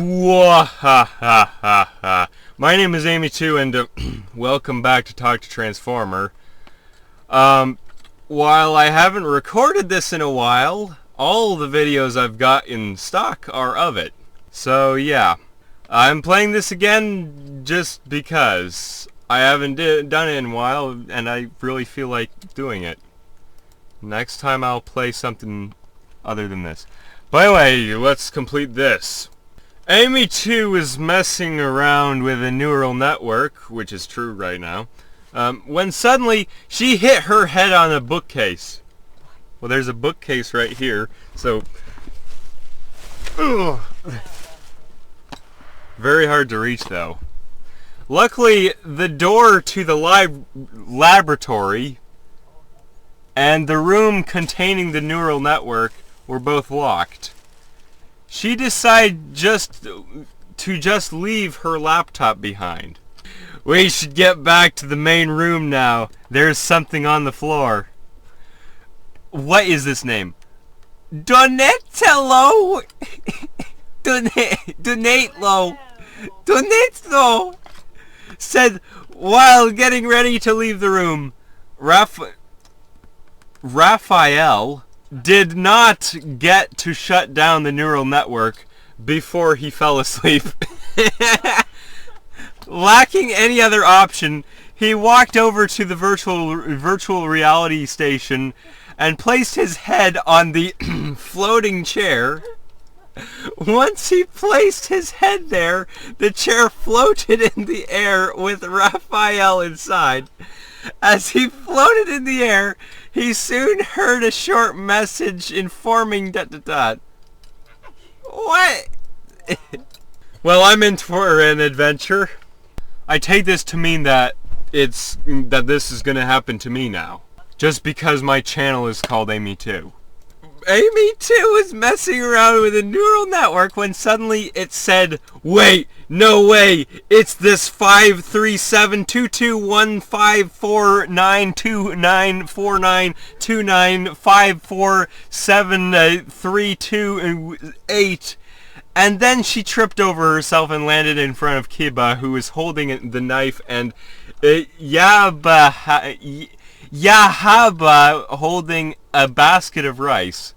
Bwahahaha. My name is Amy2, and welcome back to Talk to Transformer. While I haven't recorded this in a while, all the videos I've got in stock are of it. So yeah, I'm playing this again just because I haven't done it in a while, and I really feel like doing it. Next time I'll play something other than this. But anyway, let's complete this. Amy2 is messing around with a neural network, which is true right now, when suddenly she hit her head on a bookcase. Well, there's a bookcase right here, so... Ugh. Very hard to reach, though. Luckily, the door to the laboratory and the room containing the neural network were both locked. She decided to leave her laptop behind. We should get back to the main room now. There's something on the floor. What is this name? Donatello? Donatello. Donatello said while getting ready to leave the room. Raphael did not get to shut down the neural network before he fell asleep. Lacking any other option, he walked over to the virtual reality station and placed his head on the floating chair. Once he placed his head there, the chair floated in the air with Raphael inside. As he floated in the air, he soon heard a short message informing ... What? Well, I'm in for an adventure. I take this to mean that this is gonna happen to me now. Just because my channel is called Amy2. Amy2 was messing around with a neural network when suddenly it said, "Wait, no way, it's this 53722154929547328." And then she tripped over herself and landed in front of Kiba, who was holding the knife, and Yahaba holding a basket of rice.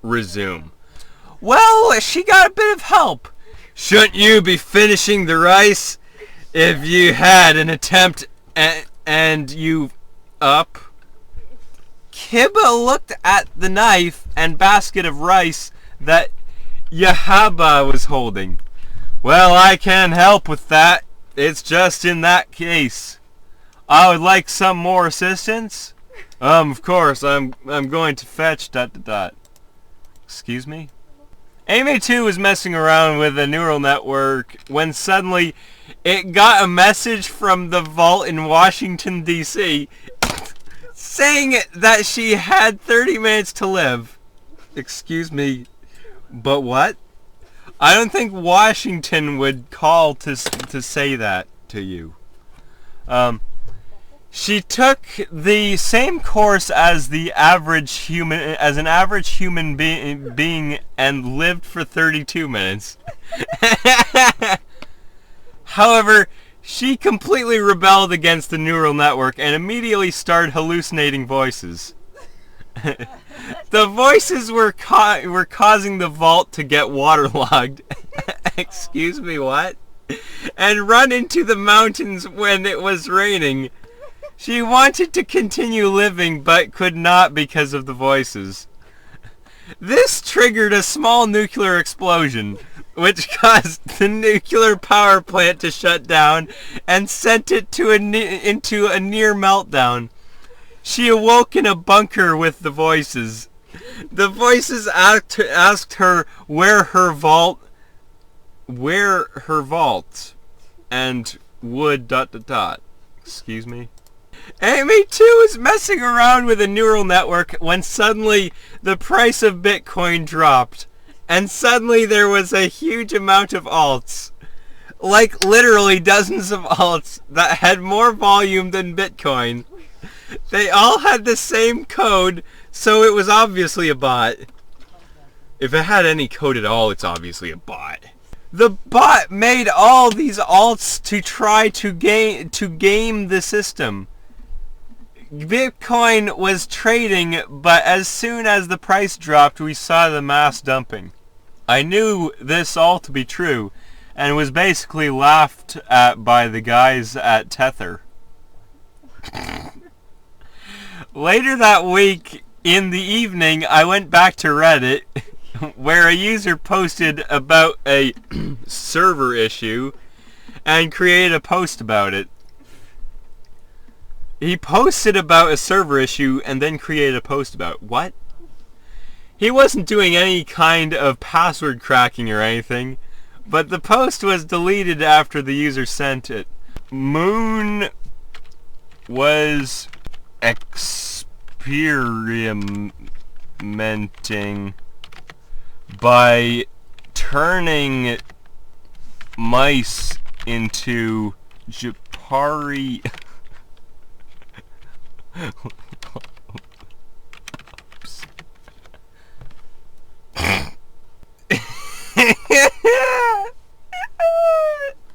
Resume. Well, she got a bit of help. Shouldn't you be finishing the rice? If you had an attempt and you up. Kiba looked at the knife and basket of rice that Yahaba was holding. Well, I can help with that. It's just in that case. I would like some more assistance. Of course, I'm going to fetch ... Excuse me? Amy2 was messing around with a neural network when suddenly it got a message from the vault in Washington, D.C. saying that she had 30 minutes to live. Excuse me, but what? I don't think Washington would call to say that to you. She took the same course as an average human being and lived for 32 minutes. However, she completely rebelled against the neural network and immediately started hallucinating voices. The voices were causing the vault to get waterlogged. Excuse me, what? And run into the mountains when it was raining. She wanted to continue living, but could not because of the voices. This triggered a small nuclear explosion, which caused the nuclear power plant to shut down and sent it into a near meltdown. She awoke in a bunker with the voices. The voices asked her where her vault, and would ... Excuse me? Amy2 was messing around with a neural network when suddenly the price of Bitcoin dropped. And suddenly there was a huge amount of alts. Like literally dozens of alts that had more volume than Bitcoin. They all had the same code, so it was obviously a bot. If it had any code at all, it's obviously a bot. The bot made all these alts to try to game the system. Bitcoin was trading, but as soon as the price dropped, we saw the mass dumping. I knew this all to be true, and was basically laughed at by the guys at Tether. Later that week, in the evening, I went back to Reddit, where a user posted about a server issue, and created a post about it. He posted about a server issue and then created a post about it. What? He wasn't doing any kind of password cracking or anything, but the post was deleted after the user sent it. Moon was experimenting by turning mice into Jabari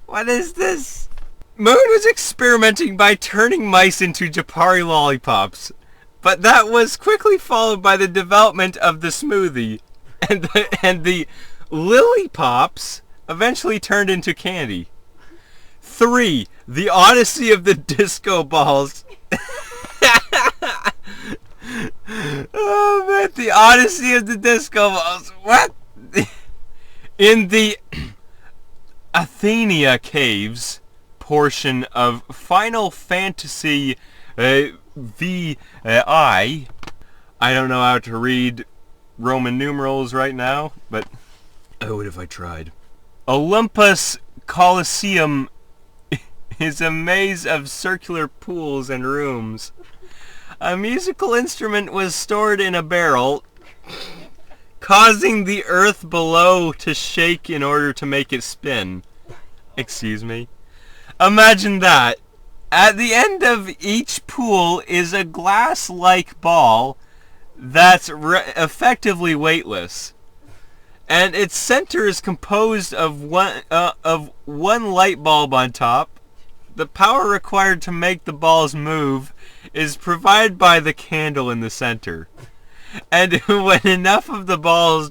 What is this? Moon was experimenting by turning mice into Jabari Lollipops, but that was quickly followed by the development of the smoothie, and the Lollipops eventually turned into candy. 3. The Odyssey of the Disco Balls. Oh man, the Odyssey of the Disco Balls. What? In the Athenia Caves portion of Final Fantasy VI, I don't know how to read Roman numerals right now, but I would if I tried. Olympus Coliseum is a maze of circular pools and rooms. A musical instrument was stored in a barrel, causing the earth below to shake in order to make it spin. Excuse me. Imagine that. At the end of each pool is a glass-like ball that's effectively weightless, and its center is composed of one light bulb on top. The power required to make the balls move is provided by the candle in the center. And when enough of the balls...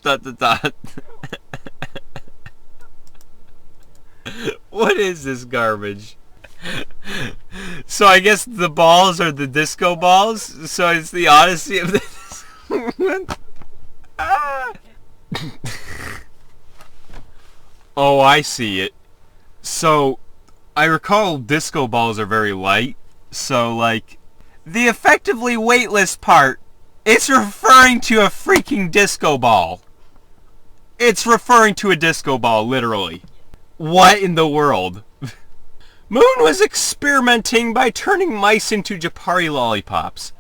What is this garbage? So I guess the balls are the disco balls? So it's the Odyssey of the... Oh, I see it. So, I recall disco balls are very light. So, like, the effectively weightless part, it's referring to a freaking disco ball. It's referring to a disco ball, literally. What in the world? Moon was experimenting by turning mice into Jabari Lollipops,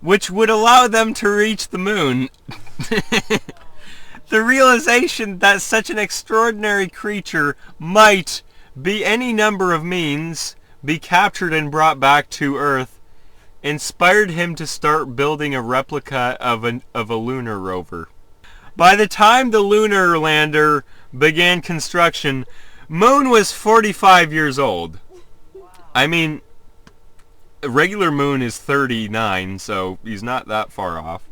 which would allow them to reach the moon. The realization that such an extraordinary creature might, be any number of means, be captured and brought back to Earth, inspired him to start building a replica of a lunar rover. By the time the lunar lander began construction, Moon was 45 years old. I mean, a regular Moon is 39, so he's not that far off.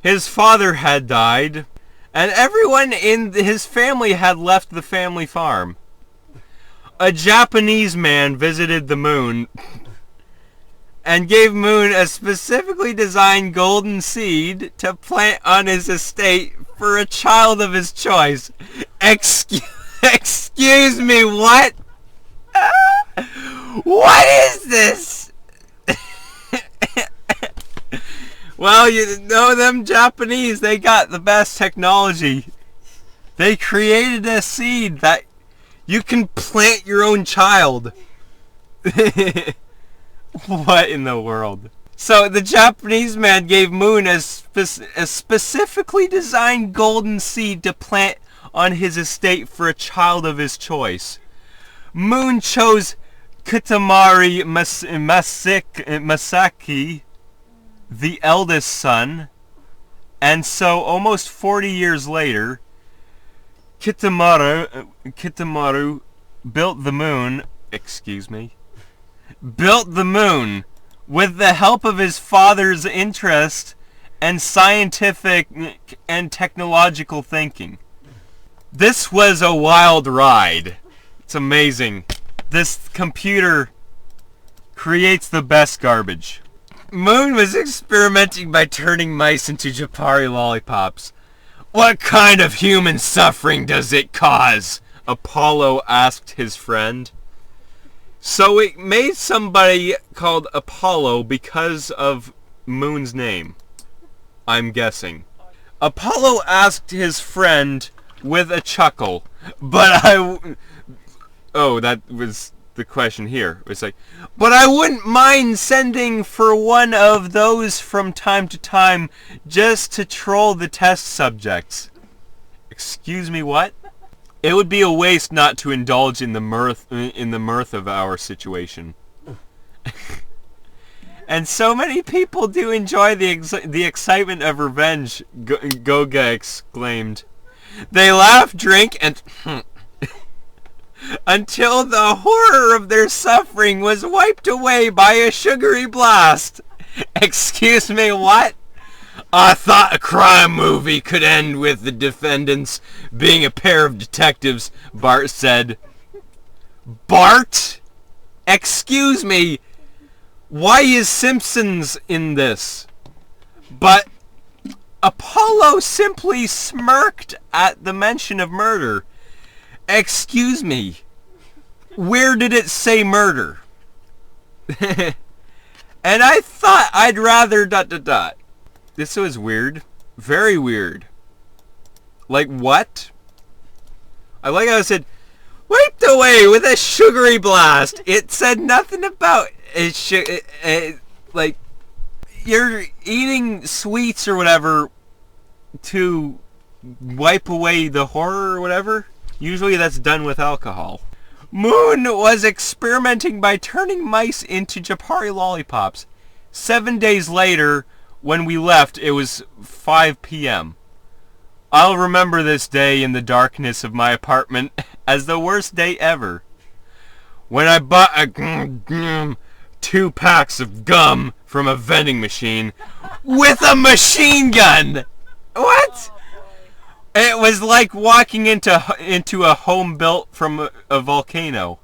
His father had died, and everyone in his family had left the family farm. A Japanese man visited the Moon and gave Moon a specifically designed golden seed to plant on his estate for a child of his choice. Excuse me, what? What is this? Well, you know them Japanese, they got the best technology. They created a seed that you can plant your own child. What in the world? So the Japanese man gave Moon a specifically designed golden seed to plant on his estate for a child of his choice. Moon chose Kitamari Masaki, the eldest son, and so almost 40 years later, Kitamaru built the moon, built the moon with the help of his father's interest and scientific and technological thinking. This was a wild ride. It's amazing. This computer creates the best garbage. Moon was experimenting by turning mice into Jabari Lollipops. What kind of human suffering does it cause? Apollo asked his friend. So it made somebody called Apollo because of Moon's name, I'm guessing. Apollo asked his friend with a chuckle, Oh, that was the question here. It's like, but I wouldn't mind sending for one of those from time to time just to troll the test subjects. Excuse me, what? It would be a waste not to indulge in the mirth of our situation. And so many people do enjoy the excitement of revenge, Goga exclaimed. They laugh, drink, and until the horror of their suffering was wiped away by a sugary blast. Excuse me, what? I thought a crime movie could end with the defendants being a pair of detectives, Bart said. Bart? Excuse me, why is Simpsons in this? But Apollo simply smirked at the mention of murder. Excuse me, where did it say murder? And I thought I'd rather ... This was weird. Very weird. Like, what? I like how it said, wiped away with a sugary blast. It said nothing about like, you're eating sweets or whatever to wipe away the horror or whatever. Usually that's done with alcohol. Moon was experimenting by turning mice into Jabari Lollipops. 7 days later, when we left, it was 5 p.m. I'll remember this day in the darkness of my apartment as the worst day ever. When I bought 2 packs of gum from a vending machine with a machine gun. What? It was like walking into a home built from a volcano.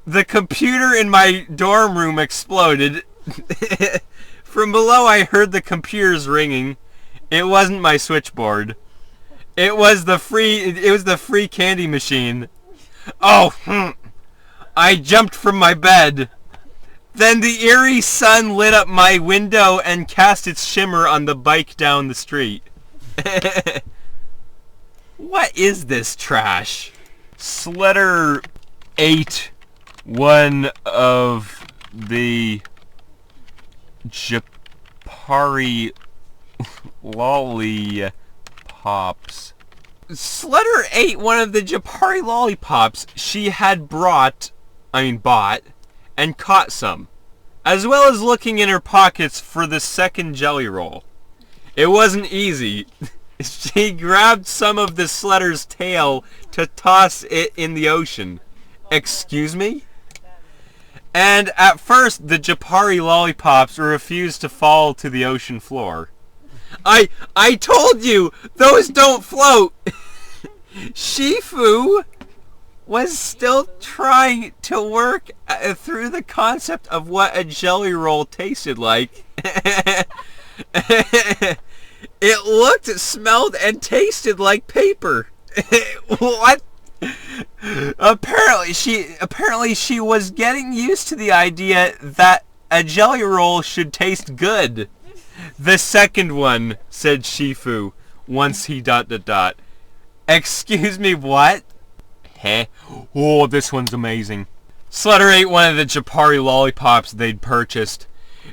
The computer in my dorm room exploded. From below I heard the computers ringing. It wasn't my switchboard. It was the free candy machine. Oh, I jumped from my bed. Then the eerie sun lit up my window and cast its shimmer on the bike down the street. What is this trash? Slitter ate one of the Jabari Lollipops. Slitter ate one of the Jabari Lollipops she had bought, and caught some, as well as looking in her pockets for the second jelly roll. It wasn't easy. She grabbed some of the Slitter's tail to toss it in the ocean. Excuse me? And at first, the Jabari Lollipops refused to fall to the ocean floor. I told you! Those don't float! Shifu was still trying to work through the concept of what a jelly roll tasted like. It looked, smelled, and tasted like paper. What? Apparently she was getting used to the idea that a jelly roll should taste good. The second one, said Shifu, once he ... Excuse me, what? Heh? Oh, this one's amazing. Slitter ate one of the Jabari Lollipops they'd purchased.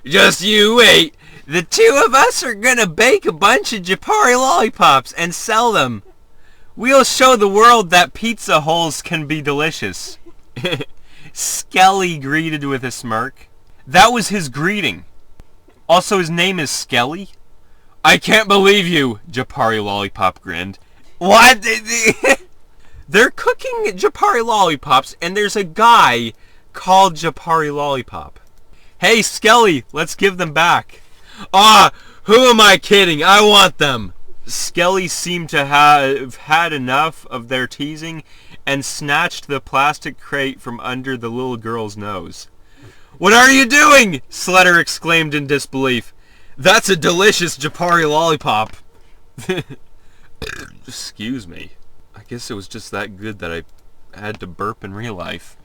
Just you wait. The 2 of us are gonna bake a bunch of Jabari Lollipops and sell them. We'll show the world that pizza holes can be delicious. Skelly greeted with a smirk. That was his greeting. Also, his name is Skelly? I can't believe you, Jabari Lollipop grinned. What? They're cooking Jabari Lollipops, and there's a guy called Jabari Lollipop. Hey, Skelly, let's give them back. Ah, who am I kidding? I want them. Skelly seemed to have had enough of their teasing and snatched the plastic crate from under the little girl's nose. What are you doing? Flutter exclaimed in disbelief. That's a delicious Jabari Lollipop. Excuse me. I guess it was just that good that I had to burp in real life.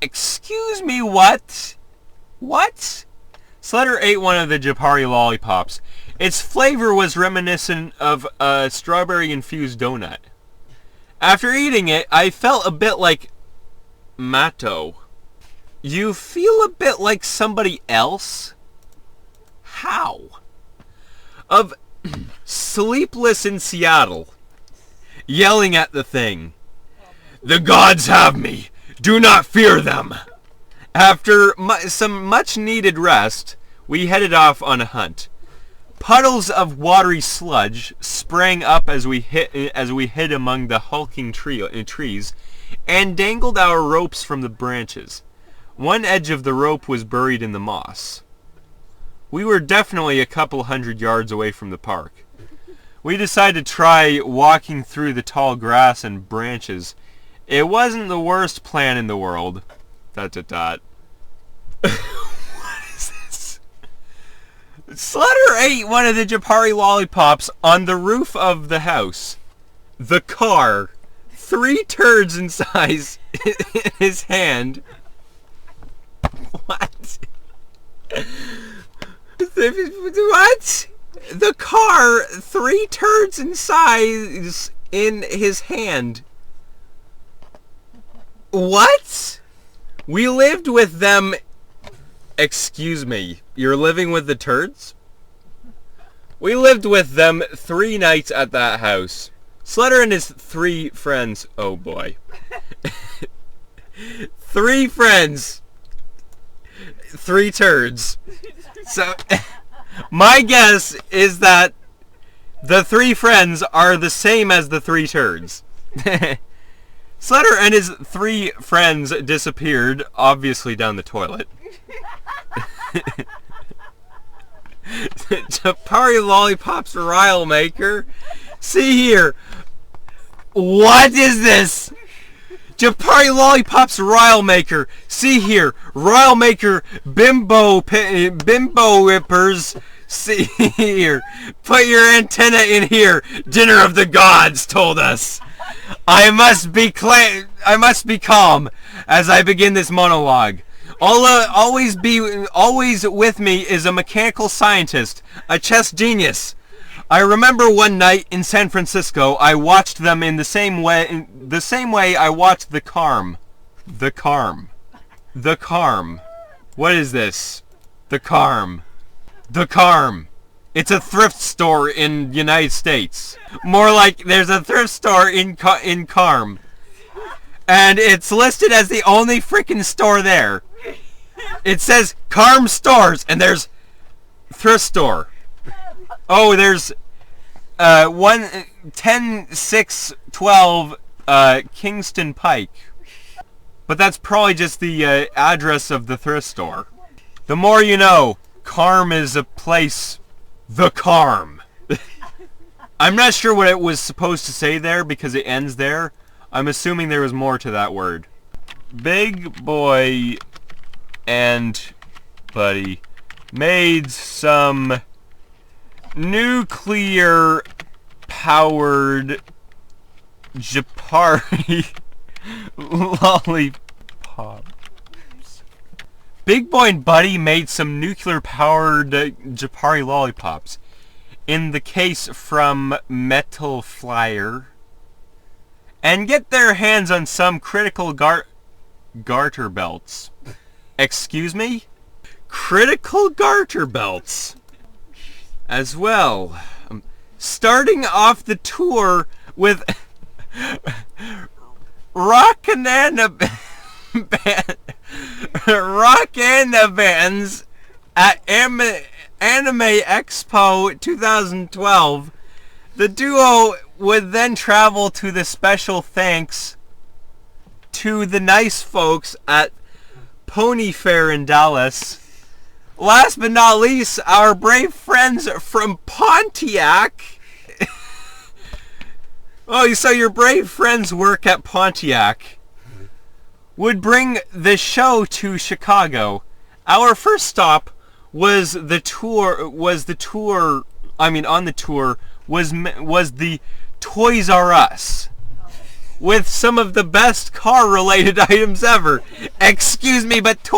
Excuse me, what? What? Flutter ate one of the Jabari Lollipops. Its flavor was reminiscent of a strawberry-infused donut. After eating it, I felt a bit like Matto. You feel a bit like somebody else? How? Of Sleepless in Seattle, yelling at the thing. The gods have me. Do not fear them. After some much-needed rest, we headed off on a hunt. Puddles of watery sludge sprang up as we hid among the hulking trees, and dangled our ropes from the branches. One edge of the rope was buried in the moss. We were definitely a couple hundred yards away from the park. We decided to try walking through the tall grass and branches. It wasn't the worst plan in the world. ... What is this? Flutter ate one of the Jabari Lollipops on the roof of the house. The car. 3 turds in size in his hand. What? What? The car, 3 turds in size in his hand. What? We lived with them. Excuse me, you're living with the turds? We lived with them 3 nights at that house. Flutter and his 3 friends. Oh boy. 3 friends. 3 turds. So, my guess is that the 3 friends are the same as the 3 turds. Flutter and his 3 friends disappeared, obviously down the toilet. Jabari Lollipops Rile Maker. See here. What is this? Jabari Lollipops Rile Maker. See here. Rile Maker Bimbo Whippers. See here. Put your antenna in here. Dinner of the Gods told us. I must be calm as I begin this monologue. Always with me is a mechanical scientist, a chess genius. I remember one night in San Francisco, I watched them in the same way I watched the Carm. The Carm. The Carm. What is this? The Carm. The Carm. It's a thrift store in the United States. More like there's a thrift store in Carm. And it's listed as the only freaking store there. It says Carm Stores, and there's thrift store. Oh, there's 10612 Kingston Pike. But that's probably just the address of the thrift store. The more you know, Carm is a place. The Carm. I'm not sure what it was supposed to say there because it ends there. I'm assuming there was more to that word. Big Boy and Buddy made some nuclear powered Jabari Lollipops. Big Boy and Buddy made some nuclear-powered Jabari Lollipops. In the case from Metal Flyer. And get their hands on some critical garter belts. Excuse me? Critical garter belts. As well. Starting off the tour with Rockanana bands at Anime Expo 2012 The duo would then travel to the special thanks to the nice folks at Pony Fair in Dallas. Last but not least, our brave friends from Pontiac. Oh, so your brave friends work at Pontiac. Would bring the show to Chicago. Our first stop was the tour. On the tour was the Toys R Us, with some of the best car-related items ever. Excuse me, but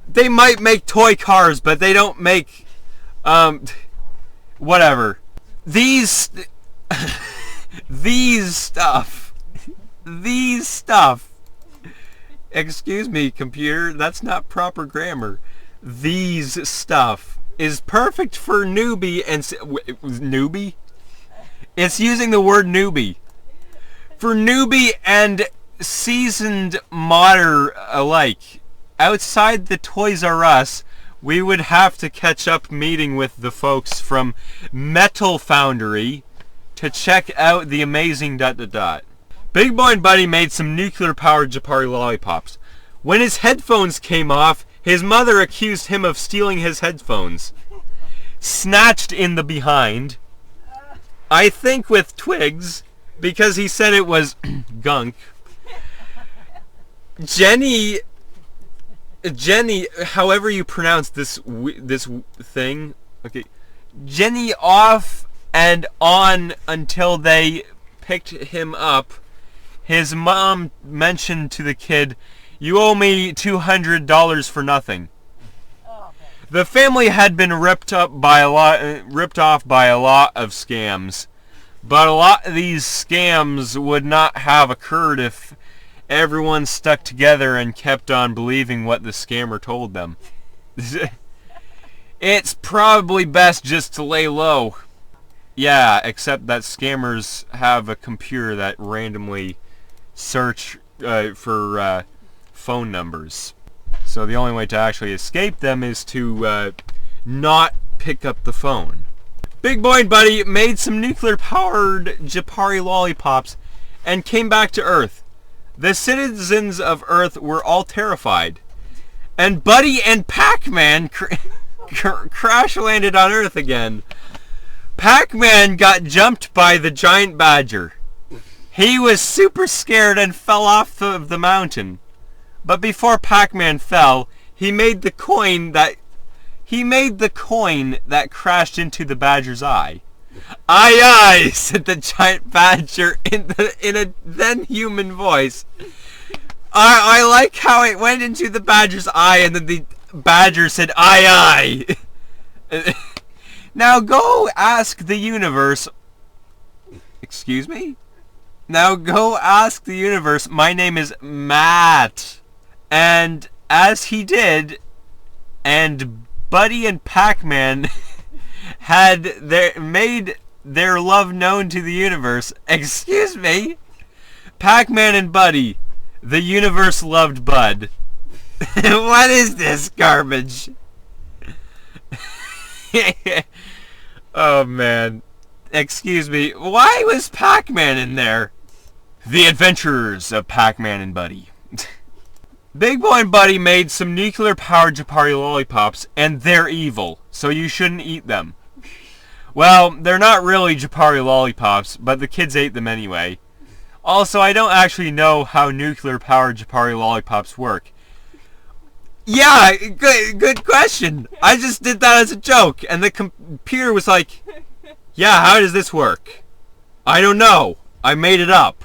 they might make toy cars, but they don't make whatever. These stuff. Excuse me, computer, that's not proper grammar. These stuff is perfect for newbie and newbie? It's using the word newbie. For newbie and seasoned modder alike. Outside the Toys R Us, we would have to catch up meeting with the folks from Metal Foundry to check out the amazing ... Big Boy and Buddy made some nuclear-powered Jabari Lollipops. When his headphones came off, his mother accused him of stealing his headphones. Snatched in the behind. I think with twigs, because he said it was gunk. Jenny, however you pronounce this thing, okay. Jenny off and on until they picked him up. His mom mentioned to the kid, "You owe me $200 for nothing." The family had been ripped off by a lot of scams, but a lot of these scams would not have occurred if everyone stuck together and kept on believing what the scammer told them. It's probably best just to lay low. Yeah, except that scammers have a computer that randomly search for phone numbers. So the only way to actually escape them is to not pick up the phone. Big Boy and Buddy made some nuclear-powered Jabari Lollipops and came back to Earth. The citizens of Earth were all terrified. And Buddy and Pac-Man crash-landed on Earth again. Pac-Man got jumped by the giant badger. He was super scared and fell off the mountain. But before Pac-Man fell, he made the coin that crashed into the badger's eye. "Aye, aye," said the giant badger in a then human voice. I like how it went into the badger's eye and then the badger said, "Aye, aye." Now go ask the universe. Excuse me? Now go ask the universe, "My name is Matt." And as he did, and Buddy and Pac-Man had made their love known to the universe. Excuse me? Pac-Man and Buddy, the universe loved Bud. What is this garbage? Oh man. Excuse me. Why was Pac-Man in there? The Adventures of Pac-Man and Buddy. Big Boy and Buddy made some nuclear-powered Jabari Lollipops, and they're evil, so you shouldn't eat them. Well, they're not really Jabari Lollipops, but the kids ate them anyway. Also, I don't actually know how nuclear-powered Jabari Lollipops work. Yeah, good question. I just did that as a joke, and the computer was like, "Yeah, how does this work?" I don't know. I made it up.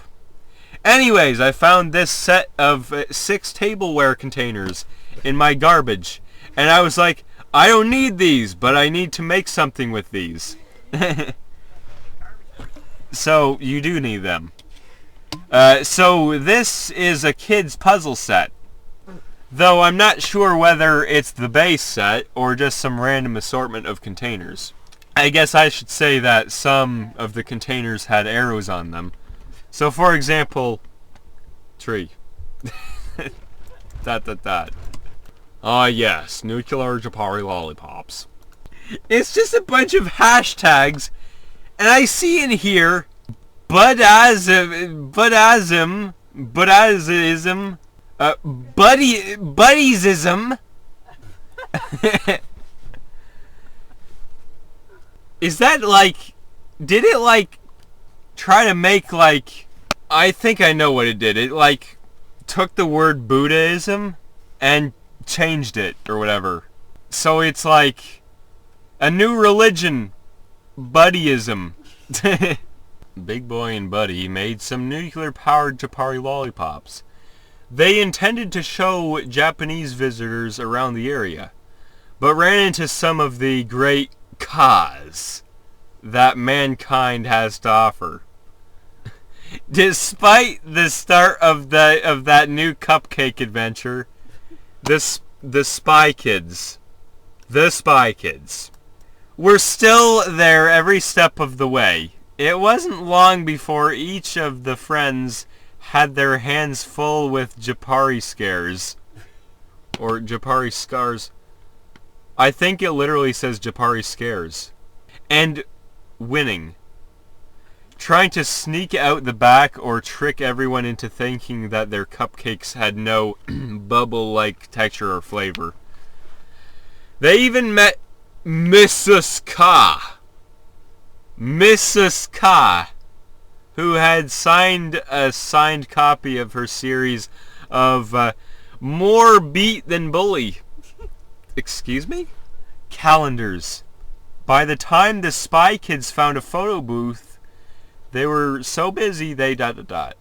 Anyways, I found this set of 6 tableware containers in my garbage. And I was like, I don't need these, but I need to make something with these. So, you do need them. So, this is a kid's puzzle set. Though I'm not sure whether it's the base set or just some random assortment of containers. I guess I should say that some of the containers had arrows on them. So, for example, tree. Dot. Ah, yes, nuclear Jabari Lollipops. It's just a bunch of hashtags And I see in here Buddhism, Buddhism. Is that like, did it like try to make like, I think I know what it did. It like took the word Buddhism and changed it or whatever. So it's like a new religion, Buddhism. Big Boy and Buddy made some nuclear-powered Jabari Lollipops. They intended to show Japanese visitors around the area, but ran into some of the great cause that mankind has to offer. Despite the start of that new cupcake adventure, the Spy Kids were still there every step of the way. It wasn't long before each of the friends had their hands full with Jabari scares. Or Jabari scars. I think it literally says Jabari scares. And winning. Trying to sneak out the back or trick everyone into thinking that their cupcakes had no bubble-like texture or flavor. They even met Mrs. K, who had signed a signed copy of her series of More Beat Than Bully. Excuse me? Calendars. By the time the Spy Kids found a photo booth, they were so busy they ... But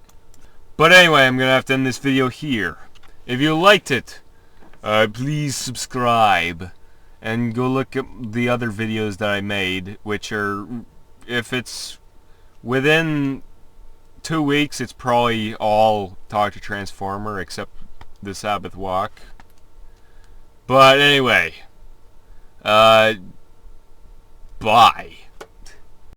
anyway, I'm gonna have to end this video here. If you liked it, please subscribe. And go look at the other videos that I made, which are, if it's within 2 weeks, it's probably all Talk to Transformer, except the Sabbath Walk. But anyway, bye.